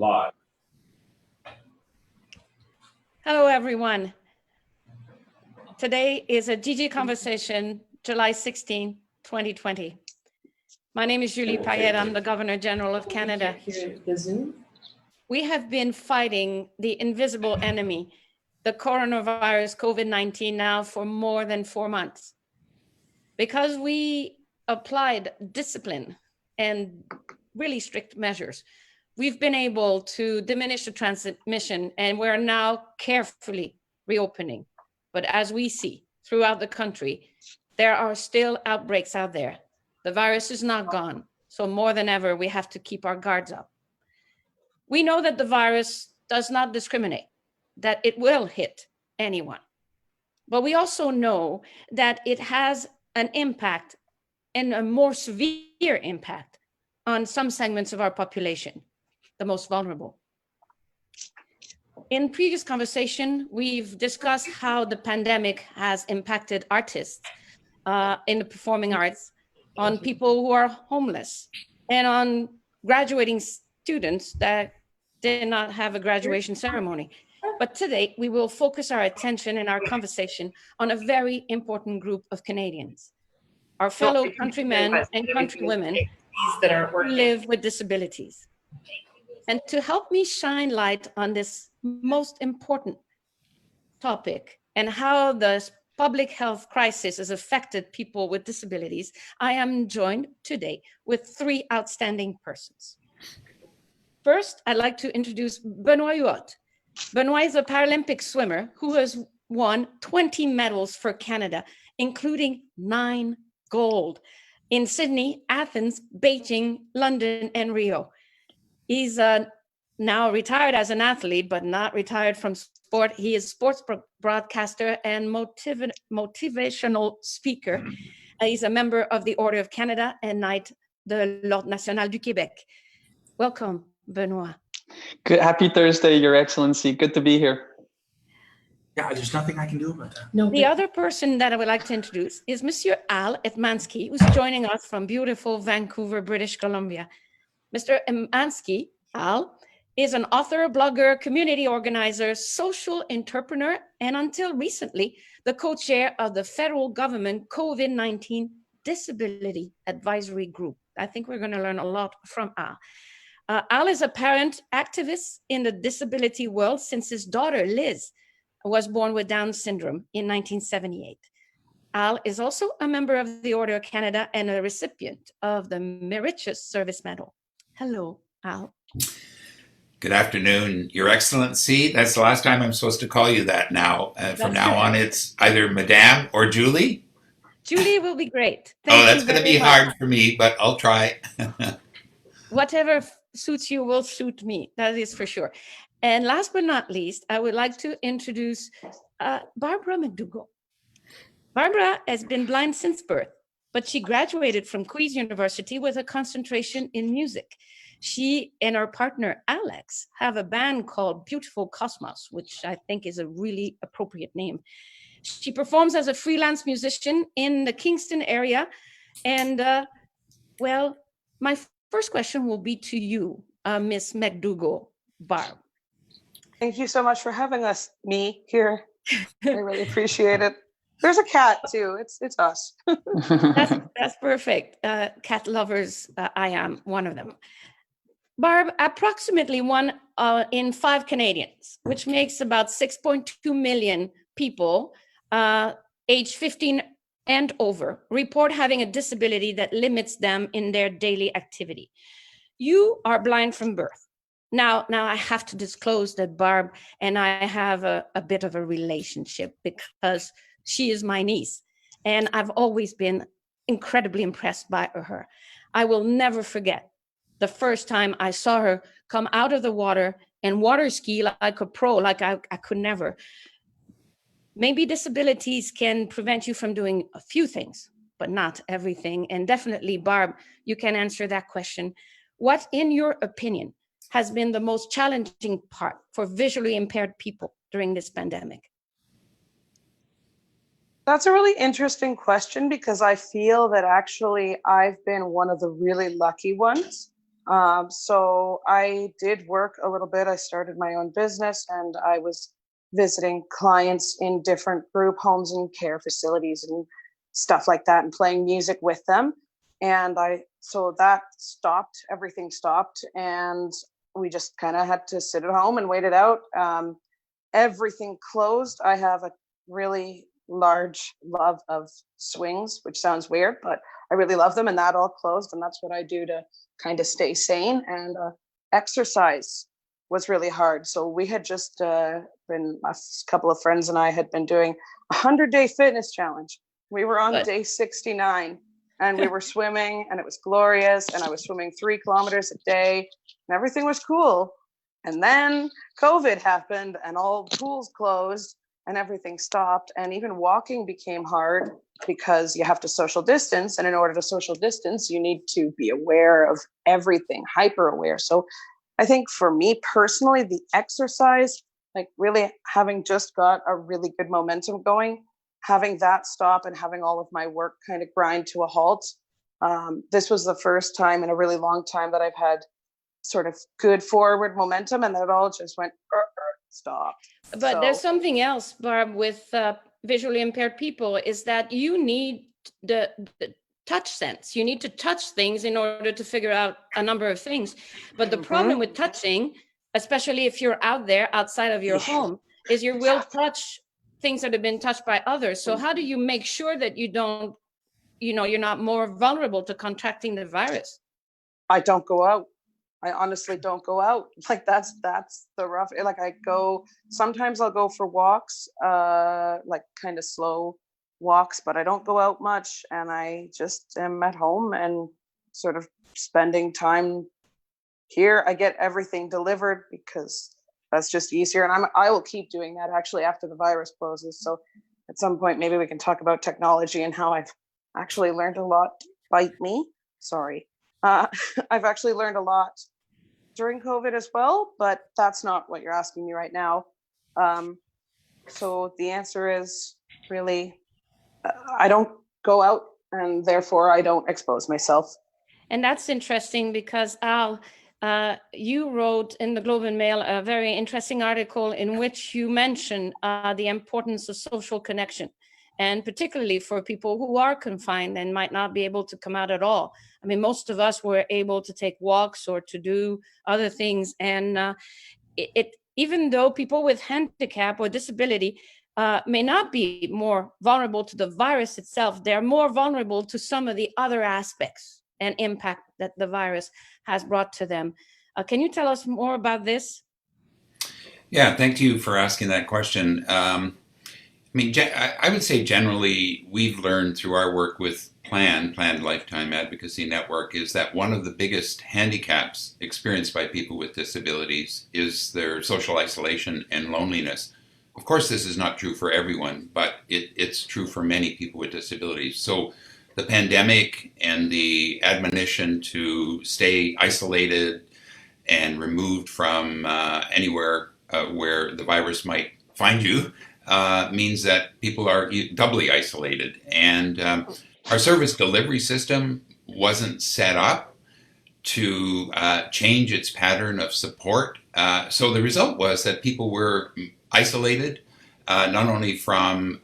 Live. Hello, everyone. Today is a GG Conversation, July 16, 2020. My name is Julie Payette. I'm the Governor General of Canada. We have been fighting the invisible enemy, the coronavirus COVID-19, now for more than 4 months. Because we applied discipline and really strict measures, we've been able to diminish the transmission, and we're now carefully reopening. But as we see throughout the country, there are still outbreaks out there. The virus is not gone. So more than ever, we have to keep our guards up. We know that the virus does not discriminate, that it will hit anyone. But we also know that it has an impact, and a more severe impact, on some segments of our population, the most vulnerable. In previous conversation, we've discussed how the pandemic has impacted artists in the performing arts, on people who are homeless, and on graduating students that did not have a graduation ceremony. But today, we will focus our attention in our conversation on a very important group of Canadians, our fellow countrymen and countrywomen who live with disabilities. And to help me shine light on this most important topic and how the public health crisis has affected people with disabilities, I am joined today with 3 outstanding persons. First, I'd like to introduce Benoit Huot. Benoit is a Paralympic swimmer who has won 20 medals for Canada, including 9 gold in Sydney, Athens, Beijing, London, and Rio. He's now retired as an athlete, but not retired from sport. He is sports broadcaster and motivational speaker. He's a member of the Order of Canada and Knight de l'Ordre National du Québec. Welcome, Benoit. Good. Happy Thursday, Your Excellency. Good to be here. Yeah, there's nothing I can do about that. No. The other person that I would like to introduce is Monsieur Al Etmansky, who's joining us from beautiful Vancouver, British Columbia. Mr. Etmansky, Al, is an author, blogger, community organizer, social entrepreneur, and until recently, the co-chair of the federal government COVID-19 Disability Advisory Group. I think we're going to learn a lot from Al. Al is a parent activist in the disability world since his daughter, Liz, was born with Down syndrome in 1978. Al is also a member of the Order of Canada and a recipient of the Meritorious Service Medal. Hello, Al. Good afternoon, Your Excellency. That's the last time I'm supposed to call you that now. From now on, it's either Madame or Julie. Julie will be great. Thank that's going to be hard for me, but I'll try. Whatever suits you will suit me, that is for sure. And last but not least, I would like to introduce Barbara McDougall. Barbara has been blind since birth, but she graduated from Queen's University with a concentration in music. She and her partner, Alex, have a band called Beautiful Cosmos, which I think is a really appropriate name. She performs as a freelance musician in the Kingston area. And well, my first question will be to you, Miss McDougall, Barb. Thank you so much for having me here. I really appreciate it. There's a cat too. It's us. That's perfect. Cat lovers, I am one of them. Barb, approximately 1 in 5 Canadians, which makes about 6.2 million people aged 15 and over, report having a disability that limits them in their daily activity. You are blind from birth. Now I have to disclose that Barb and I have a bit of a relationship because she is my niece, and I've always been incredibly impressed by her. I will never forget the first time I saw her come out of the water and water ski like a pro, like I could never. Maybe disabilities can prevent you from doing a few things, but not everything. And definitely, Barb, you can answer that question. What, in your opinion, has been the most challenging part for visually impaired people during this pandemic? That's a really interesting question because I feel that actually I've been one of the really lucky ones. So I did work a little bit. I started my own business and I was visiting clients in different group homes and care facilities and stuff like that and playing music with them. And so that stopped, everything stopped. And we just kind of had to sit at home and wait it out. Everything closed. I have a really large love of swings, which sounds weird, but I really love them, and that all closed. And that's what I do to kind of stay sane. And exercise was really hard. So we had just been, a couple of friends and I had been doing a 100-day fitness challenge. We were on day 69 and we were swimming and it was glorious. And I was swimming 3 kilometers a day and everything was cool. And then COVID happened and all pools closed and everything stopped. And even walking became hard because you have to social distance. And in order to social distance, you need to be aware of everything, hyper aware. So I think for me personally, the exercise, like really having just got a really good momentum going, having that stop and having all of my work kind of grind to a halt. This was the first time in a really long time that I've had sort of good forward momentum, and that it all just went stop. But So- there's something else, Barb, with visually impaired people, is that you need the touch sense. You need to touch things in order to figure out a number of things. But the problem with touching, especially if you're out there outside of your home, is you will touch things that have been touched by others. So how do you make sure that you don't, you're not more vulnerable to contracting the virus? I don't go out. I honestly don't go out. Like that's the rough, like sometimes I'll go for walks, like kind of slow walks, but I don't go out much. And I just am at home and sort of spending time here. I get everything delivered because that's just easier. And I will keep doing that actually after the virus closes. So at some point, maybe we can talk about technology and how I've actually learned a lot. Bite me. Sorry. I've actually learned a lot during COVID as well, but that's not what you're asking me right now. So the answer is really, I don't go out and therefore I don't expose myself. And that's interesting because Al, you wrote in the Globe and Mail a very interesting article in which you mention the importance of social connection. And particularly for people who are confined and might not be able to come out at all. I mean, most of us were able to take walks or to do other things. And even though people with handicap or disability may not be more vulnerable to the virus itself, they're more vulnerable to some of the other aspects and impact that the virus has brought to them. Can you tell us more about this? Yeah, thank you for asking that question. I mean, I would say generally we've learned through our work with Planned Lifetime Advocacy Network is that one of the biggest handicaps experienced by people with disabilities is their social isolation and loneliness. Of course, this is not true for everyone, but it's true for many people with disabilities. So the pandemic and the admonition to stay isolated and removed from anywhere where the virus might find you means that people are doubly isolated. And our service delivery system wasn't set up to change its pattern of support. So the result was that people were isolated, not only from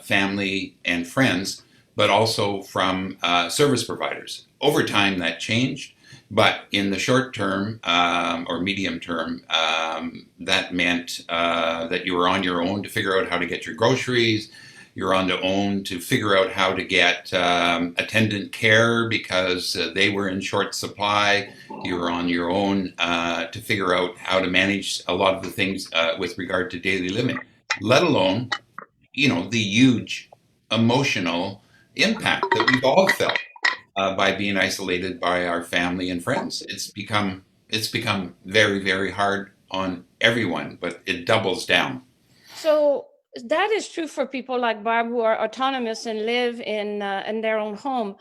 family and friends, but also from service providers. Over time, that changed. But in the short term or medium term, that meant that you were on your own to figure out how to get your groceries. You're on your own to figure out how to get attendant care because they were in short supply. You were on your own to figure out how to manage a lot of the things with regard to daily living, let alone, the huge emotional impact that we've all felt. By being isolated by our family and friends. It's become very, very hard on everyone, but it doubles down. So that is true for people like Barb who are autonomous and live in their own home.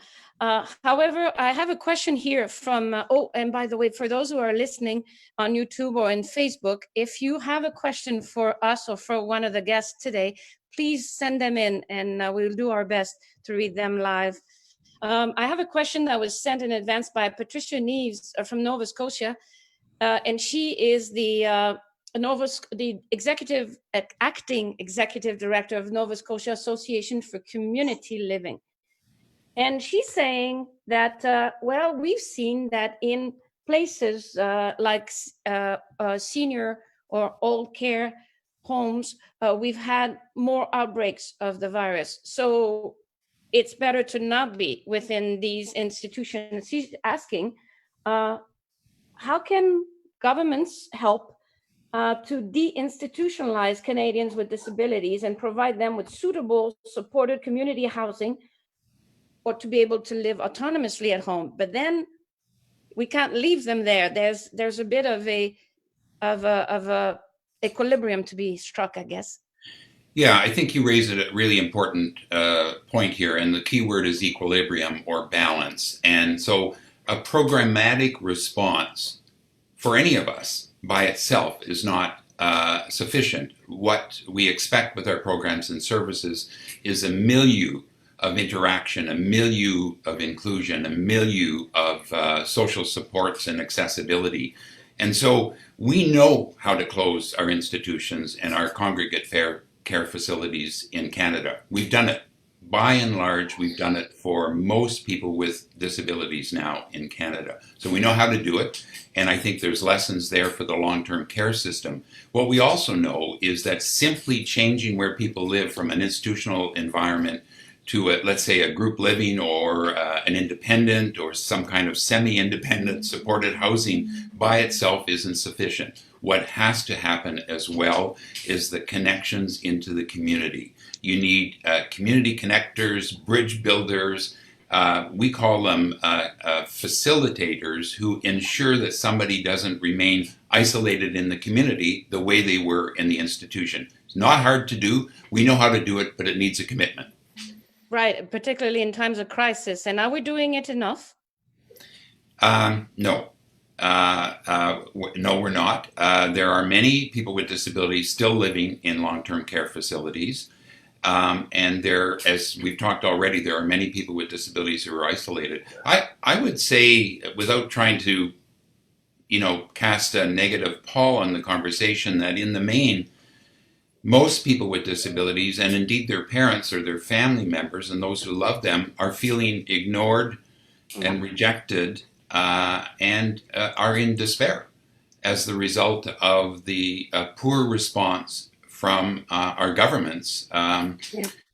However, I have a question here from, and by the way, for those who are listening on YouTube or in Facebook, if you have a question for us or for one of the guests today, please send them in and we'll do our best to read them live. I have a question that was sent in advance by Patricia Neves from Nova Scotia, and she is the acting executive director of Nova Scotia Association for Community Living. And she's saying that, well, we've seen that in places like senior or old care homes, we've had more outbreaks of the virus. So it's better to not be within these institutions. She's asking, how can governments help to deinstitutionalize Canadians with disabilities and provide them with suitable, supported community housing, or to be able to live autonomously at home? But then we can't leave them there. There's a bit of a equilibrium to be struck, I guess. Yeah, I think you raise a really important point here, and the key word is equilibrium or balance. And so a programmatic response for any of us by itself is not sufficient. What we expect with our programs and services is a milieu of interaction, a milieu of inclusion, a milieu of social supports and accessibility. And so we know how to close our institutions and our congregate care facilities in Canada. We've done it. By and large, we've done it for most people with disabilities now in Canada. So we know how to do it, and I think there's lessons there for the long-term care system. What we also know is that simply changing where people live from an institutional environment to, let's say, a group living or an independent or some kind of semi-independent supported housing by itself isn't sufficient. What has to happen as well is the connections into the community. You need community connectors, bridge builders. We call them facilitators who ensure that somebody doesn't remain isolated in the community the way they were in the institution. It's not hard to do. We know how to do it, but it needs a commitment. Right, particularly in times of crisis. And are we doing it enough? No. No, we're not. There are many people with disabilities still living in long-term care facilities. And there, as we've talked already, there are many people with disabilities who are isolated. I would say, without trying to, cast a negative pall on the conversation, that in the main, most people with disabilities, and indeed their parents or their family members and those who love them, are feeling ignored and rejected and are in despair as the result of the poor response from our governments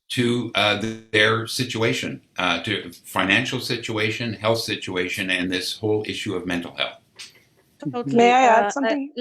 to their situation, to financial situation, health situation, and this whole issue of mental health. Totally. May I add something?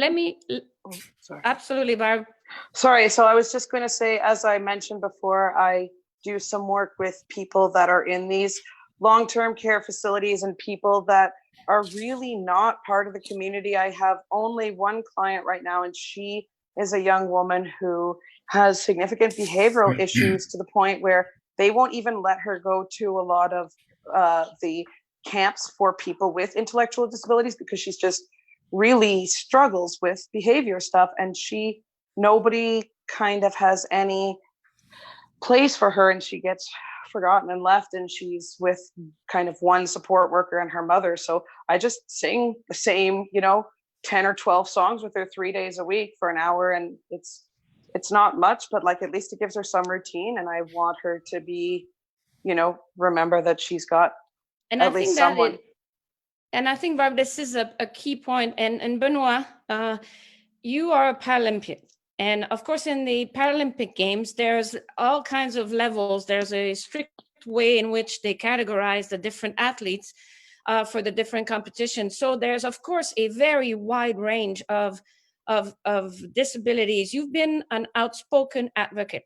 Sorry. Absolutely, Barb. Sorry, so I was just going to say, as I mentioned before, I do some work with people that are in these long-term care facilities and people that are really not part of the community. I have only one client right now, and she is a young woman who has significant behavioral issues to the point where they won't even let her go to a lot of the camps for people with intellectual disabilities because she's just really struggles with behavior stuff, and nobody kind of has any place for her, and she gets forgotten and left, and she's with kind of one support worker and her mother. So I just sing the same 10 or 12 songs with her 3 days a week for an hour, and it's not much, but like at least it gives her some routine, and I want her to be remember that she's got at least someone. And I think, Barb, this is a key point. And Benoit, you are a Paralympian. And of course, in the Paralympic Games, there's all kinds of levels. There's a strict way in which they categorize the different athletes for the different competitions. So there's, of course, a very wide range of disabilities. You've been an outspoken advocate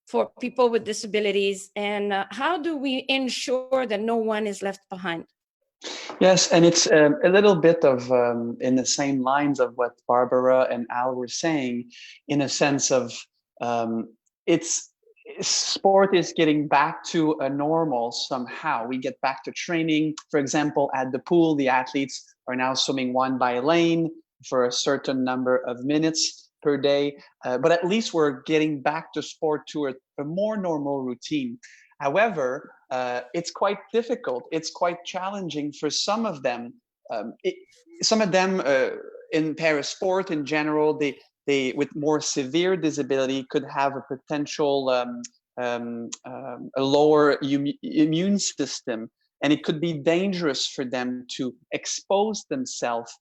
for people with disabilities. And how do we ensure that no one is left behind? Yes, and it's a little bit of in the same lines of what Barbara and Al were saying, in a sense of sport is getting back to a normal somehow. We get back to training. For example, at the pool, the athletes are now swimming one by lane for a certain number of minutes per day. But at least we're getting back to sport to a more normal routine. However, it's quite difficult. It's quite challenging for some of them. Some of them in parasport in general, they with more severe disability could have a potential a lower immune system, and it could be dangerous for them to expose themselves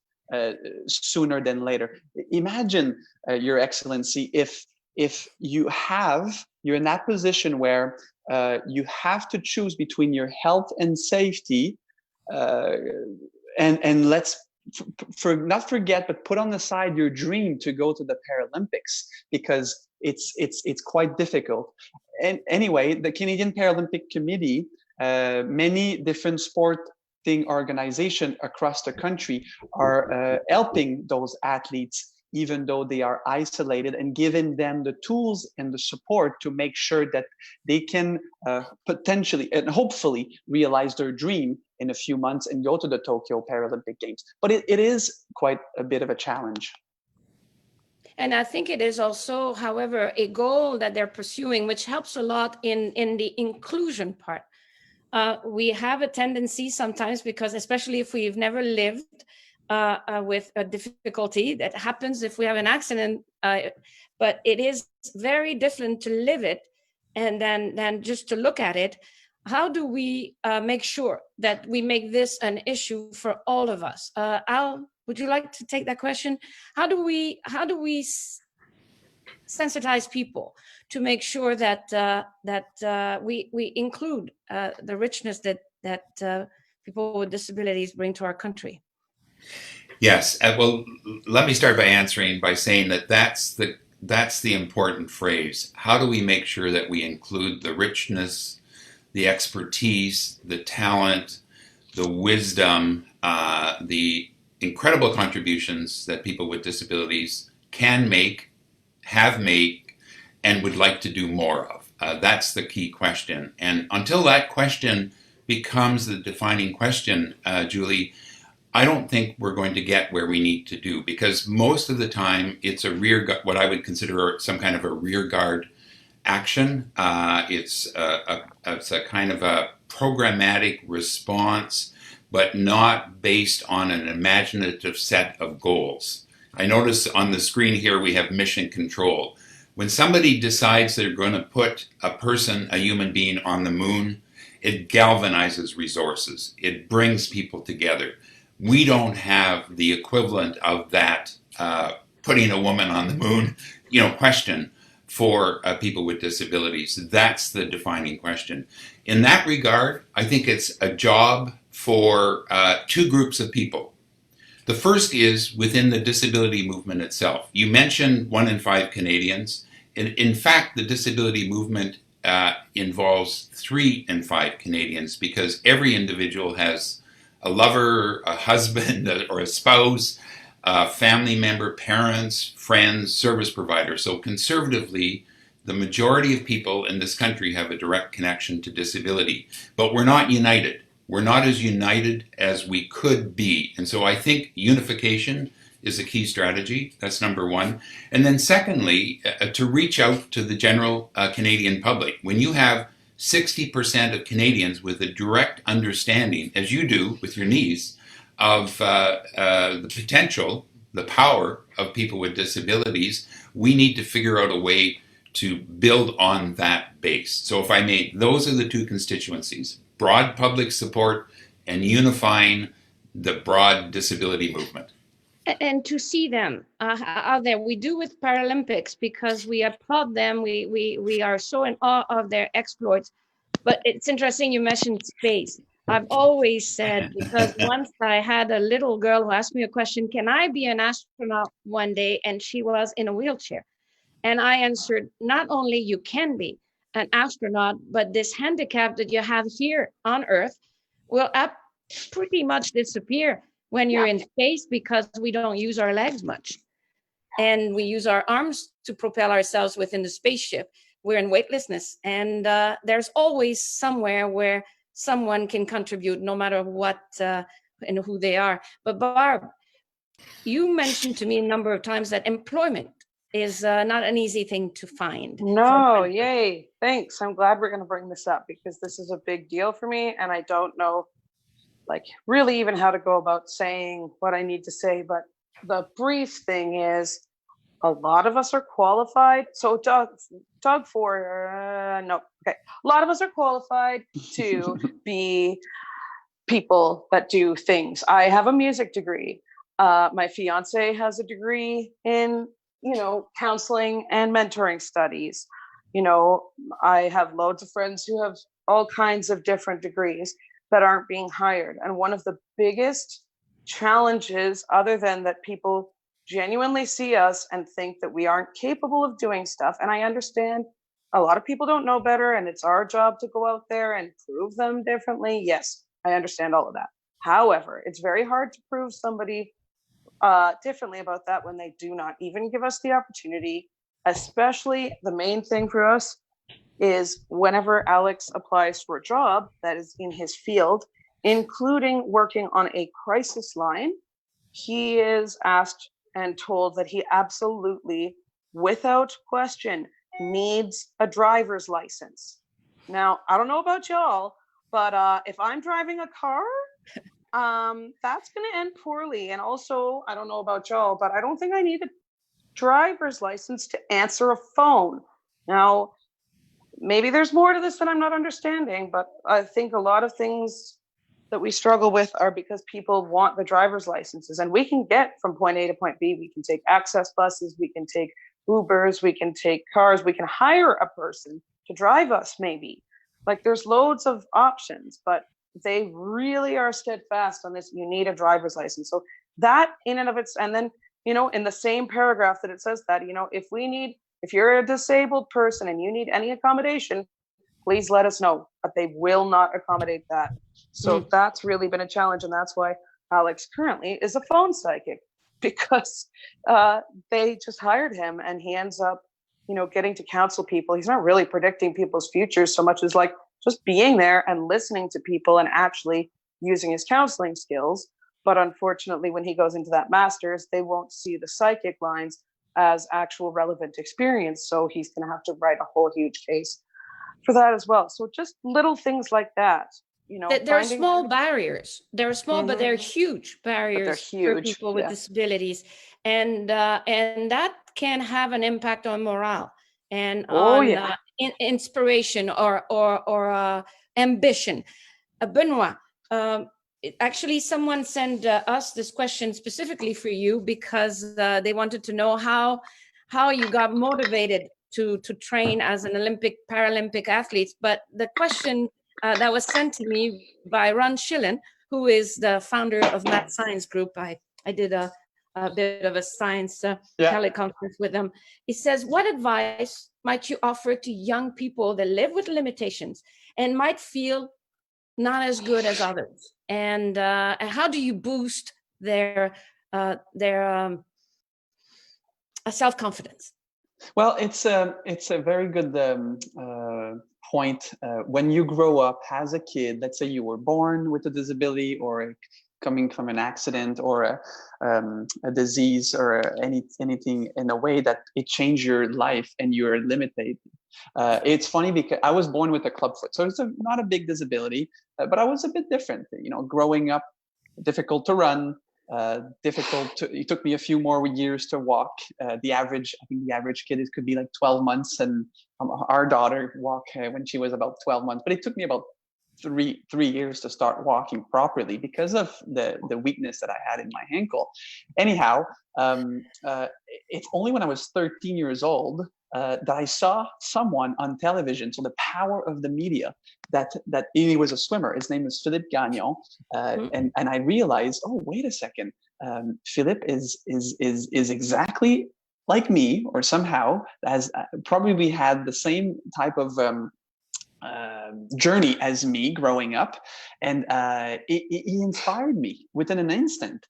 sooner than later. Imagine, Your Excellency, if you're in that position where you have to choose between your health and safety, and let's not forget, but put on the side your dream to go to the Paralympics, because it's quite difficult. And anyway, the Canadian Paralympic Committee, many different sporting organizations across the country are helping those athletes, even though they are isolated, and giving them the tools and the support to make sure that they can potentially and hopefully realize their dream in a few months and go to the Tokyo Paralympic Games. But it is quite a bit of a challenge. And I think it is also, however, a goal that they're pursuing, which helps a lot in the inclusion part. We have a tendency sometimes, because especially if we've never lived with a difficulty that happens if we have an accident, but it is very different to live it and then just to look at it. How do we make sure that we make this an issue for all of us? Al, would you like to take that question? How do we sensitize people to make sure that we include the richness that people with disabilities bring to our country? Yes. Well, let me start by answering by saying that's the important phrase. How do we make sure that we include the richness, the expertise, the talent, the wisdom, the incredible contributions that people with disabilities can make, have made, and would like to do more of? That's the key question. And until that question becomes the defining question, Julie, I don't think we're going to get where we need to do, because most of the time it's what I would consider some kind of a rear guard action. It's a kind of a programmatic response, but not based on an imaginative set of goals. I notice on the screen here we have mission control. When somebody decides they're going to put a human being on the moon, it galvanizes resources. It brings people together. We don't have the equivalent of that putting a woman on the moon, question for people with disabilities. That's the defining question. In that regard, I think it's a job for two groups of people. The first is within the disability movement itself. You mentioned 1 in 5 Canadians. In fact, the disability movement involves 3 in 5 Canadians, because every individual has a lover, a husband, or a spouse, a family member, parents, friends, service provider. So conservatively, the majority of people in this country have a direct connection to disability, but we're not united. We're not as united as we could be. And so I think unification is a key strategy. That's number one. And then secondly, to reach out to the general Canadian public. When you have 60% of Canadians with a direct understanding, as you do with your niece, of the potential, the power of people with disabilities, we need to figure out a way to build on that base. So if I may, those are the two constituencies: broad public support and unifying the broad disability movement. And to see them out there. We do with Paralympics because we applaud them. We are so in awe of their exploits. But it's interesting you mentioned space. I've always said, because once I had a little girl who asked me a question, can I be an astronaut one day? And she was in a wheelchair. And I answered, not only you can be an astronaut, but this handicap that you have here on Earth will pretty much disappear when you're in space, because we don't use our legs much. And we use our arms to propel ourselves within the spaceship. We're in weightlessness. And there's always somewhere where someone can contribute, no matter what and who they are. But Barb, you mentioned to me a number of times that employment is not an easy thing to find. No, yay. Thanks. I'm glad we're going to bring this up because this is a big deal for me. And I don't know, like, really even how to go about saying what I need to say. But the brief thing is, a lot of us are qualified. So Doug no, okay. A lot of us are qualified to be people that do things. I have a music degree. My fiance has a degree in, counseling and mentoring studies. I have loads of friends who have all kinds of different degrees that aren't being hired. And one of the biggest challenges, other than that people genuinely see us and think that we aren't capable of doing stuff. And I understand a lot of people don't know better, and it's our job to go out there and prove them differently. Yes, I understand all of that. However, it's very hard to prove somebody differently about that when they do not even give us the opportunity. Especially the main thing for us is whenever Alex applies for a job that is in his field, including working on a crisis line, he is asked and told that he absolutely, without question, needs a driver's license. Now, I don't know about y'all, but if I'm driving a car, that's going to end poorly. And also, I don't know about y'all, but I don't think I need a driver's license to answer a phone. Now, maybe there's more to this that I'm not understanding, but I think a lot of things that we struggle with are because people want the driver's licenses, and we can get from point A to point B. We can take access buses, we can take Ubers, we can take cars, we can hire a person to drive us maybe. Like, there's loads of options, but they really are steadfast on this. You need a driver's license. So that in and of its, and then, in the same paragraph that it says that, if you're a disabled person and you need any accommodation, please let us know, but they will not accommodate that. So that's really been a challenge. And that's why Alex currently is a phone psychic, because they just hired him and he ends up, getting to counsel people. He's not really predicting people's futures so much as like just being there and listening to people and actually using his counseling skills. But unfortunately, when he goes into that master's, they won't see the psychic lines as actual relevant experience. So he's going to have to write a whole huge case for that as well. So just little things like that. There are small barriers. They're small, but they're huge barriers for people with disabilities, and that can have an impact on morale and on inspiration or ambition. Benoit, actually, someone sent us this question specifically for you because they wanted to know how you got motivated to train as an Olympic, Paralympic athlete. But the question that was sent to me by Ron Schillen, who is the founder of Math Science Group. I did a bit of a science teleconference with him. He says, what advice might you offer to young people that live with limitations and might feel not as good as others? And how do you boost their self-confidence? Well, it's a very good point. When you grow up as a kid, let's say you were born with a disability or coming from an accident or a disease or anything in a way that it changed your life and you're limited. It's funny because I was born with a club foot, so it's not a big disability, but I was a bit different. Growing up, difficult to run. It took me a few more years to walk. I think the average kid could be like 12 months, and our daughter walked when she was about 12 months. But it took me about three years to start walking properly because of the weakness that I had in my ankle. Anyhow, it's only when I was 13 years old that I saw someone on television. So the power of the media, that he was a swimmer. His name is Philippe Gagnon. And I realized, oh, wait a second. Philippe is exactly like me, or somehow has probably had the same type of journey as me growing up. And he inspired me within an instant.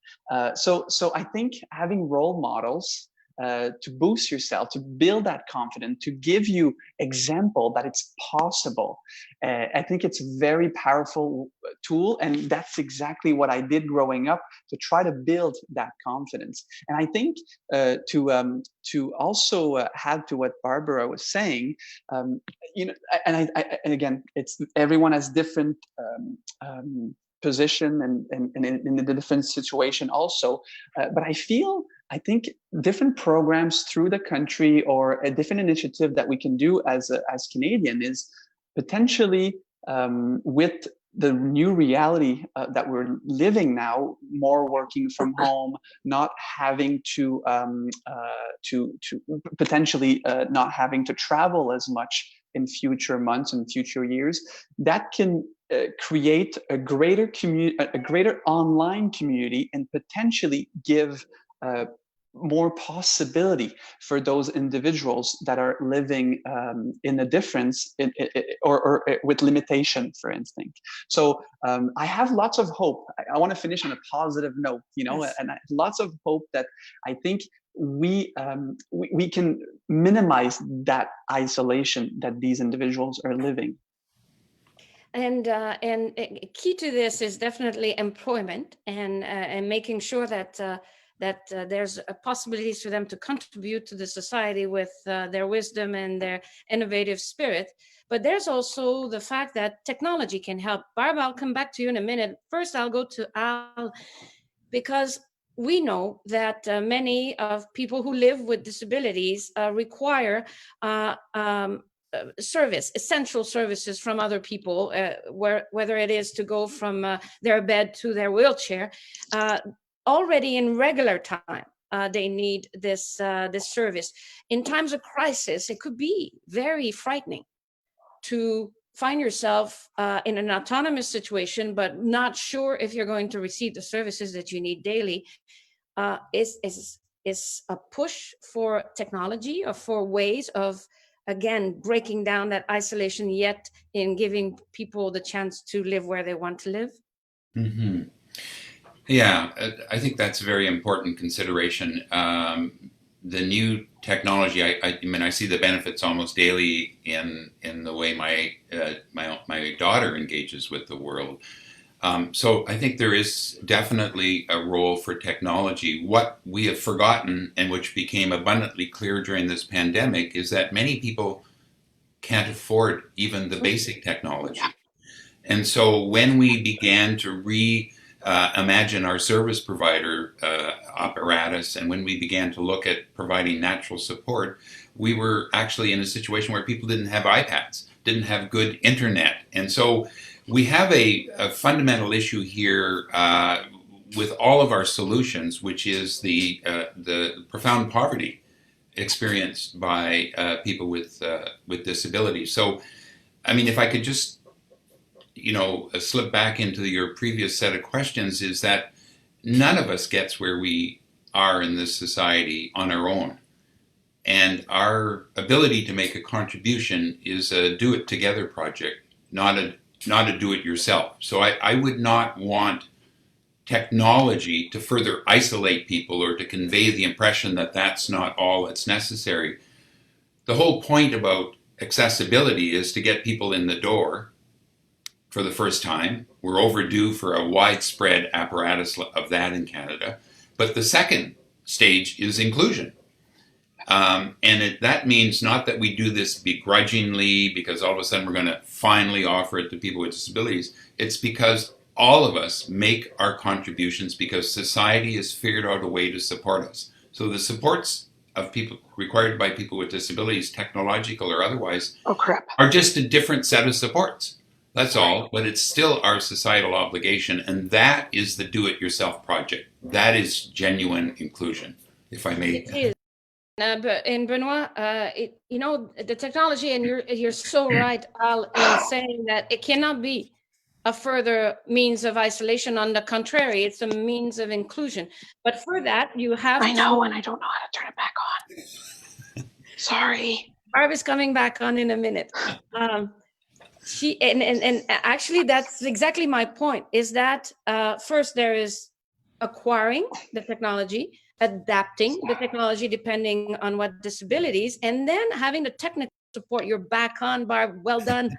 So I think having role models to boost yourself, to build that confidence, to give you example that it's possible. I think it's a very powerful tool, and that's exactly what I did growing up, to try to build that confidence. And I think to also add to what Barbara was saying, you know, and and again, it's everyone has different position and in a different situation also, but I think different programs through the country, or a different initiative that we can do as Canadian, is potentially with the new reality that we're living now, more working from home, not having to potentially not having to travel as much in future months and future years, that can create a greater online community, and potentially give more possibility for those individuals that are living in a difference or with limitation, for instance. So I have lots of hope. I want to finish on a positive note, you know, Yes. and lots of hope that I think we can minimize that isolation that these individuals are living. And key to this is definitely employment, and making sure that there's possibilities for them to contribute to the society with their wisdom and their innovative spirit. But there's also the fact that technology can help. Barb, I'll come back to you in a minute. First, I'll go to Al, because we know that many of people who live with disabilities require service, essential services from other people, whether it is to go from their bed to their wheelchair. Already in regular time, they need this service. In times of crisis, it could be very frightening to find yourself in an autonomous situation, but not sure if you're going to receive the services that you need daily. Is a push for technology, or for ways of, again, breaking down that isolation, yet in giving people the chance to live where they want to live. Mm-hmm. Yeah, I think that's a very important consideration. The new technology, I mean, I see the benefits almost daily in the way my daughter engages with the world. So I think there is definitely a role for technology. What we have forgotten, and which became abundantly clear during this pandemic, is that many people can't afford even the basic technology. And so when we began to imagine our service provider apparatus, and when we began to look at providing natural support, we were actually in a situation where people didn't have iPads, didn't have good internet. And so we have a fundamental issue here with all of our solutions, which is the profound poverty experienced by people with disabilities. So, I mean, if I could just slip back into your previous set of questions, is that none of us gets where we are in this society on our own. And our ability to make a contribution is a do-it-together project, not a do-it-yourself. So I would not want technology to further isolate people, or to convey the impression that that's not all that's necessary. The whole point about accessibility is to get people in the door for the first time. We're overdue for a widespread apparatus of that in Canada. But the second stage is inclusion. And that means not that we do this begrudgingly because all of a sudden we're going to finally offer it to people with disabilities. It's because all of us make our contributions because society has figured out a way to support us. So the supports of people required by people with disabilities, technological or otherwise, are just a different set of supports. That's all, but it's still our societal obligation, and that is the do-it-yourself project. That is genuine inclusion, if I may. It is. And Benoit, the technology, and you're so right, Al, in saying that it cannot be a further means of isolation. On the contrary, it's a means of inclusion. But for that, you have I know, and I don't know how to turn it back on. Sorry. Barb is coming back on in a minute. And actually, that's exactly my point, is that first there is acquiring the technology. adapting the technology depending on what disabilities, and then having the technical support. You're back on, Barb. Well done.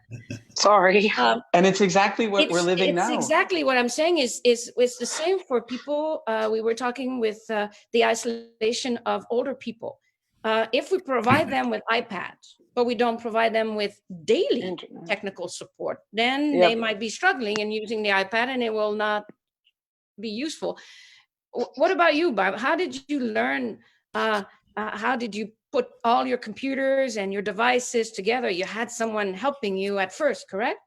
Sorry. And it's exactly what we're living it's now. exactly what I'm saying is it's the same for people. We were talking with the isolation of older people. If we provide them with iPads, but we don't provide them with daily Internet. technical support, then Yep. they might be struggling and using the iPad, and it will not be useful. What about you, Barb? How did you learn? How did you put all your computers and your devices together? You had someone helping you at first, correct?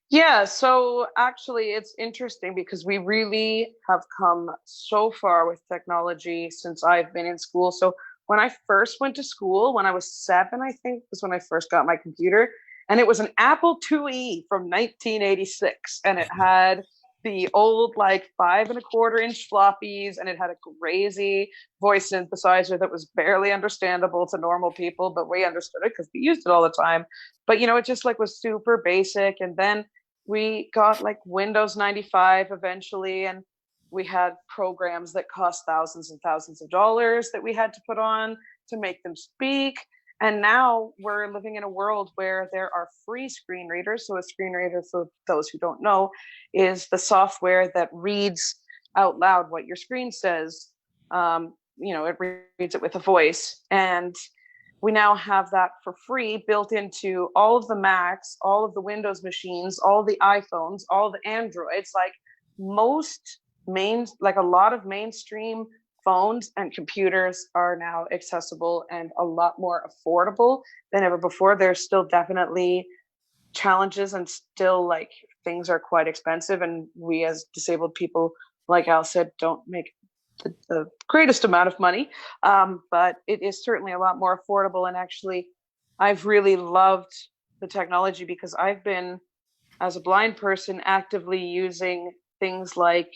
Yeah, so actually it's interesting because we really have come so far with technology since I've been in school. So when I first went to school, when I was 7, I think was when I first got my computer, and it was an Apple IIe from 1986, and it had the old like 5.25-inch floppies, and it had a crazy voice synthesizer that was barely understandable to normal people, but we understood it because we used it all the time. But it just like was super basic. And then we got like Windows 95 eventually, and we had programs that cost thousands and thousands of dollars that we had to put on to make them speak. And now we're living in a world where there are free screen readers. So a screen reader, for those who don't know, is the software that reads out loud what your screen says. It reads it with a voice. And we now have that for free built into all of the Macs, all of the Windows machines, all the iPhones, all the Androids. Like a lot of mainstream phones and computers are now accessible and a lot more affordable than ever before. There's still definitely challenges, and still like things are quite expensive. And we as disabled people, like Al said, don't make the greatest amount of money. But it is certainly a lot more affordable. And actually, I've really loved the technology because I've been, as a blind person, actively using things like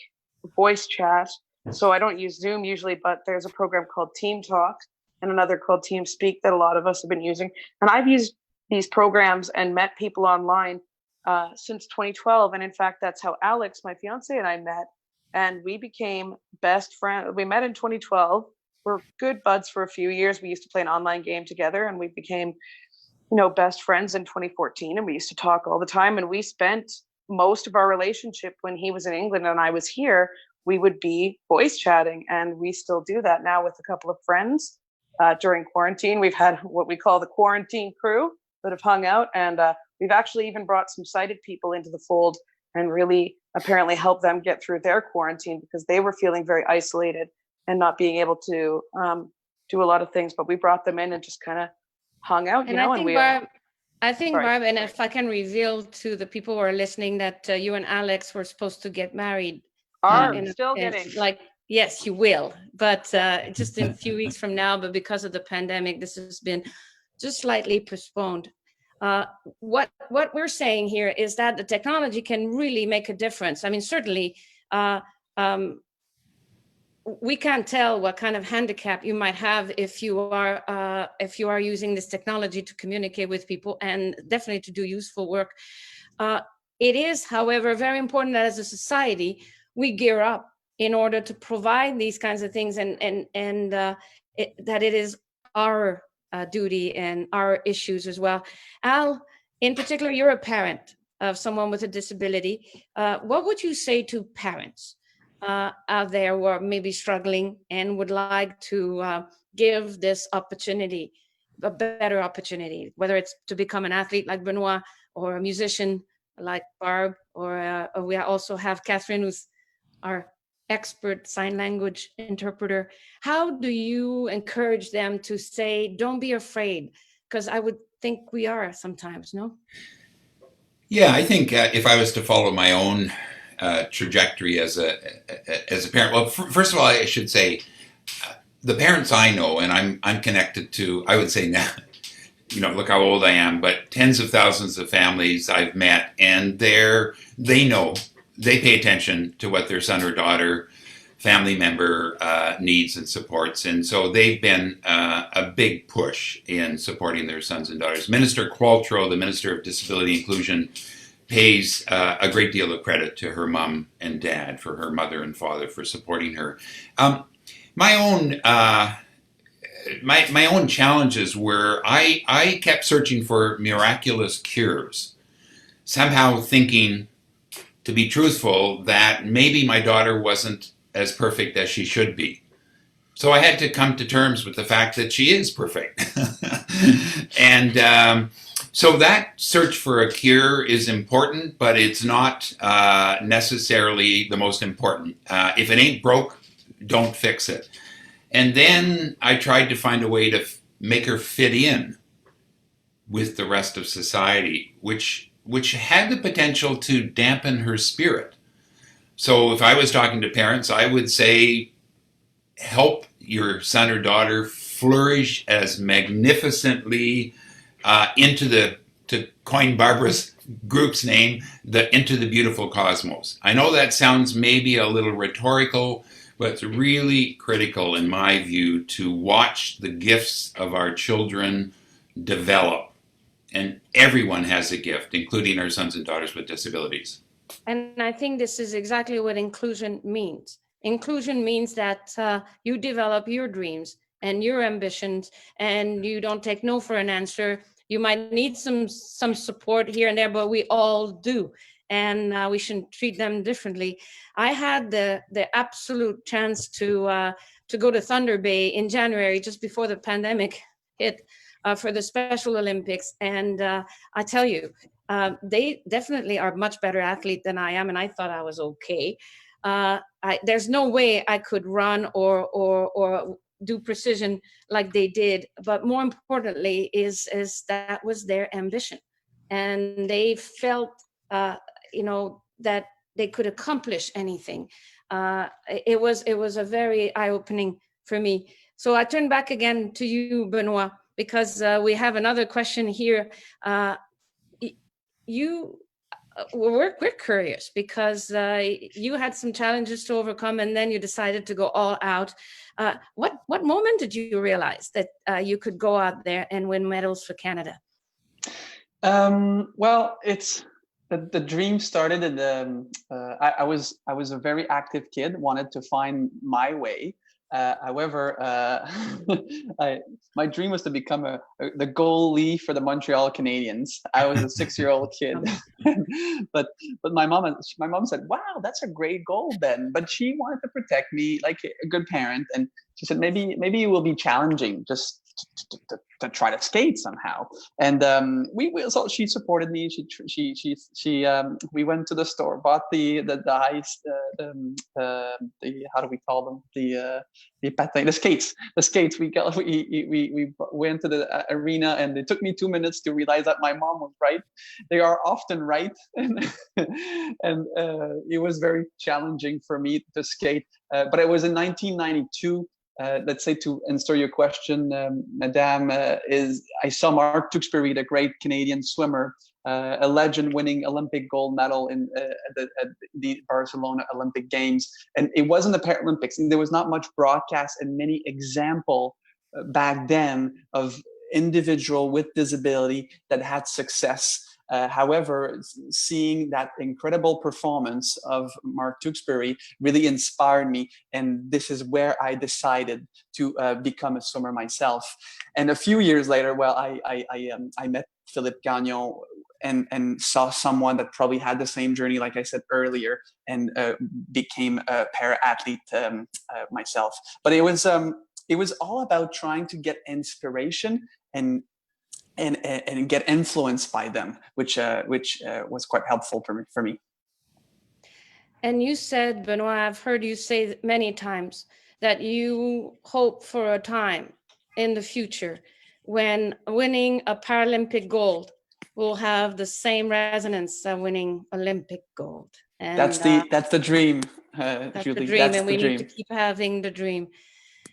voice chat. So I don't use Zoom usually, but there's a program called Team Talk and another called Team Speak that a lot of us have been using. And I've used these programs and met people online since 2012. And in fact, that's how Alex, my fiance, and I met. And we became best friends. We met in 2012. We're good buds for a few years. We used to play an online game together, and we became, best friends in 2014. And we used to talk all the time. And we spent most of our relationship when he was in England and I was here, we would be voice chatting. And we still do that now with a couple of friends during quarantine. We've had what we call the quarantine crew that have hung out. And we've actually even brought some sighted people into the fold and really apparently helped them get through their quarantine because they were feeling very isolated and not being able to do a lot of things. But we brought them in and just kind of hung out, And I think, Barb, and if I can reveal to the people who are listening that you and Alex were supposed to get married. Yes, you will, but just in a few weeks from now. But because of the pandemic, this has been just slightly postponed. What we're saying here is that the technology can really make a difference. I mean, certainly, we can't tell what kind of handicap you might have if you are using this technology to communicate with people and definitely to do useful work. It is, however, very important that as a society we gear up in order to provide these kinds of things, and that it is our duty and our issues as well. Al, in particular, you're a parent of someone with a disability. What would you say to parents out there who are maybe struggling and would like to give this opportunity, a better opportunity, whether it's to become an athlete like Benoit or a musician like Barb, or we also have Catherine, who's our expert sign language interpreter. How do you encourage them to say, don't be afraid? Because I would think we are sometimes, no? Yeah, I think if I was to follow my own trajectory as a parent, well, first of all, I should say the parents I know, and I'm connected to, I would say now, look how old I am, but tens of thousands of families I've met, and they know, they pay attention to what their son or daughter, family member needs and supports. And so they've been a big push in supporting their sons and daughters. Minister Qualtrough, the Minister of Disability Inclusion, pays a great deal of credit to her mom and dad, for her mother and father, for supporting her. my own my own challenges were I kept searching for miraculous cures, somehow thinking, to be truthful, that maybe my daughter wasn't as perfect as she should be. So I had to come to terms with the fact that she is perfect. And so that search for a cure is important, but it's not necessarily the most important. If it ain't broke, don't fix it. And then I tried to find a way to make her fit in with the rest of society, which had the potential to dampen her spirit. So if I was talking to parents, I would say, help your son or daughter flourish as magnificently to coin Barbara's group's name, Into the Beautiful Cosmos. I know that sounds maybe a little rhetorical, but it's really critical, in my view, to watch the gifts of our children develop. And everyone has a gift, including our sons and daughters with disabilities. And I think this is exactly what inclusion means. Inclusion means that you develop your dreams and your ambitions, and you don't take no for an answer. You might need some support here and there, but we all do, and we shouldn't treat them differently. I had the absolute chance to go to Thunder Bay in January, just before the pandemic hit, for the Special Olympics, and I tell you, they definitely are much better athlete than I am, and I thought I was okay. There's no way I could run or do precision like they did, but more importantly is that was their ambition, and they felt that they could accomplish anything. It was a very eye-opening for me. So I turn back again to you, Benoit, because we have another question here. We're curious because you had some challenges to overcome, and then you decided to go all out. What moment did you realize that you could go out there and win medals for Canada? Well, it's the dream started in I was a very active kid, wanted to find my way. However, my dream was to become the goalie for the Montreal Canadiens. I was a 6-year-old kid, but my mom said, "Wow, that's a great goal, Ben." But she wanted to protect me like a good parent, and she said, "Maybe it will be challenging just to try to skate somehow." And so she supported me. We went to the store, bought the ice, the how do we call them, the skates. We went to the arena, and it took me 2 minutes to realize that my mom was right. They are often right, and it was very challenging for me to skate. But it was in 1992. Let's say, to answer your question, Madame, I saw Mark Tewksbury, the great Canadian swimmer, a legend, winning Olympic gold medal at the Barcelona Olympic Games. And it wasn't the Paralympics, and there was not much broadcast and many example back then of individual with disability that had success. However, seeing that incredible performance of Mark Tewksbury really inspired me, and this is where I decided to become a swimmer myself. And a few years later, well, I met Philippe Gagnon and saw someone that probably had the same journey, like I said earlier, and became a para-athlete myself. But it was all about trying to get inspiration and get influenced by them, which was quite helpful for me. And you said, Benoit, I've heard you say many times that you hope for a time in the future when winning a Paralympic gold will have the same resonance as winning Olympic gold. And that's the dream, that's Julie. The dream, that's and the we dream. need to keep having the dream.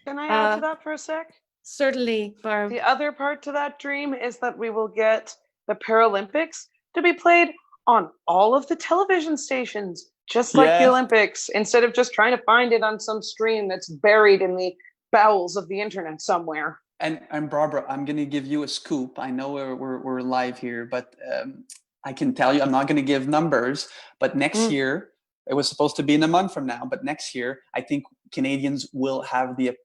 Can I add to that for a sec? Certainly, Barb. The other part to that dream is that we will get the Paralympics to be played on all of the television stations, just like the Olympics, instead of just trying to find it on some stream that's buried in the bowels of the internet somewhere. And Barbara, I'm going to give you a scoop. I know we're live here, but I can tell you, I'm not going to give numbers, but next year, it was supposed to be in a month from now, but next year, I think Canadians will have the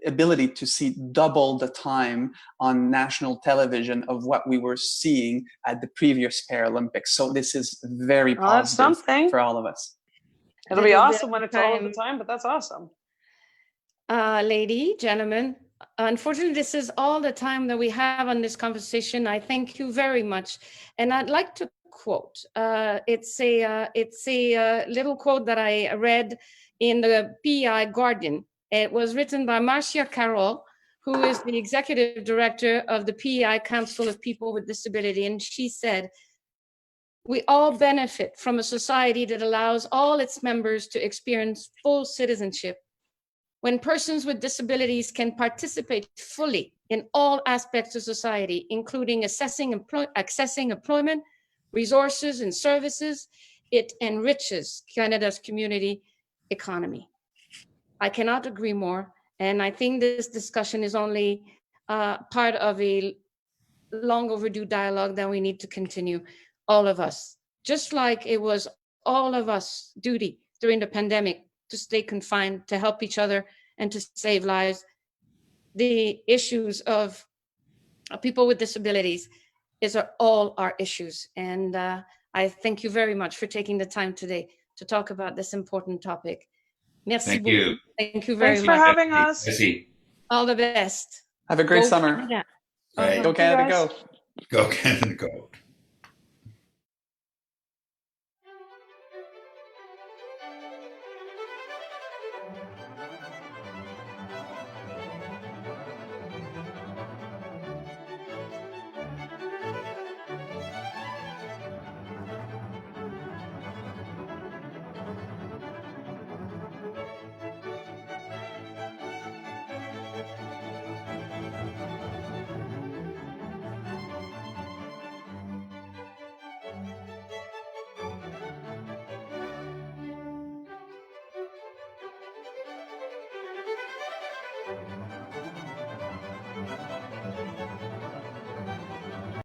ability to see double the time on national television of what we were seeing at the previous Paralympics. So this is very Well, that's positive something. for all of us. It'll be Little bit awesome when of it's all of the time. time, but that's awesome. Lady, gentlemen, unfortunately, this is all the time that we have on this conversation. I thank you very much. And I'd like to quote, it's a little quote that I read in the PEI Guardian. It was written by Marcia Carroll, who is the executive director of the PEI Council of People with Disability. And she said, "We all benefit from a society that allows all its members to experience full citizenship. When persons with disabilities can participate fully in all aspects of society, including accessing employment, resources, and services, it enriches Canada's community economy." I cannot agree more. And I think this discussion is only part of a long overdue dialogue that we need to continue, all of us. Just like it was all of us duty during the pandemic to stay confined, to help each other, and to save lives. The issues of people with disabilities are all our issues. And I thank you very much for taking the time today to talk about this important topic. Merci Thank beaucoup. you. Thank you very Thanks for much. having us. Jesse, All the best. Have a great Go summer. Canada. right. Go Canada, guys. go. Go Canada, go.